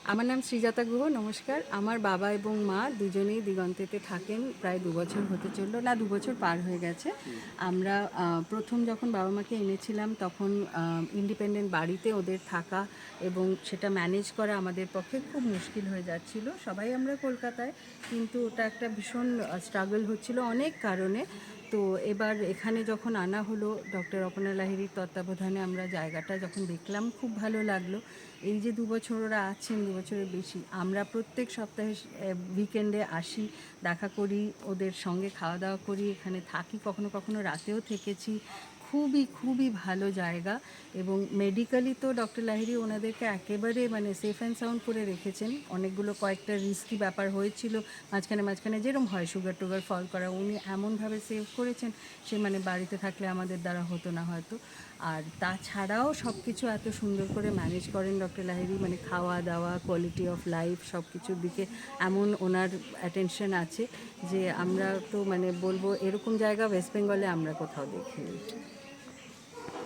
আমার নাম শ্রীজাতা গুহ। নমস্কার। আমার বাবা এবং মা দুজনেই দিগন্তেতে থাকেন প্রায় ২ বছর হতে চললো, না ২ বছর পার হয়ে গেছে। আমরা প্রথম যখন বাবা মাকে এনেছিলাম তখন ইন্ডিপেন্ডেন্ট বাড়িতে ওদের থাকা এবং সেটা ম্যানেজ করা আমাদের পক্ষে খুব মুশকিল হয়ে যাচ্ছিল। সবাই আমরা কলকাতায়, কিন্তু ওটা একটা ভীষণ স্ট্রাগল হচ্ছিল অনেক কারণে। তো এবার এখানে যখন আনা হলো ডক্টর অপর্ণা লাহিড়ীর তত্ত্বাবধানে, আমরা জায়গাটা যখন দেখলাম খুব ভালো লাগলো। এই যে ২ বছর ওরা আছেন, ২ বছরের বেশি, আমরা প্রত্যেক সপ্তাহে উইকেন্ডে আসি, দেখা করি, ওদের সঙ্গে খাওয়া দাওয়া করি, এখানে থাকি, কখনো কখনো রাতেও থেকেছি। খুবই খুবই ভালো জায়গা। এবং মেডিকেলি তো ডক্টর লাহিড়ী ওনাদেরকে একেবারে মানে সেফ অ্যান্ড সাউন্ড করে রেখেছেন। অনেকগুলো কয়েকটা রিস্কি ব্যাপার হয়েছিল মাঝখানে মাঝখানে, যেরকম হয় সুগার টুগার ফল করা, উনি এমনভাবে সেভ করেছেন সে মানে বাড়িতে থাকলে আমাদের দ্বারা হতো না হয়তো। আর তাছাড়াও সব কিছু এত সুন্দর করে ম্যানেজ করেন ডক্টর লাহিড়ী, মানে খাওয়া দাওয়া, কোয়ালিটি অফ লাইফ, সব কিছুর দিকে এমন ওনার অ্যাটেনশন আছে যে আমরা তো মানে বলবো এরকম জায়গা ওয়েস্ট বেঙ্গলে আমরা কোথাও দেখিনি।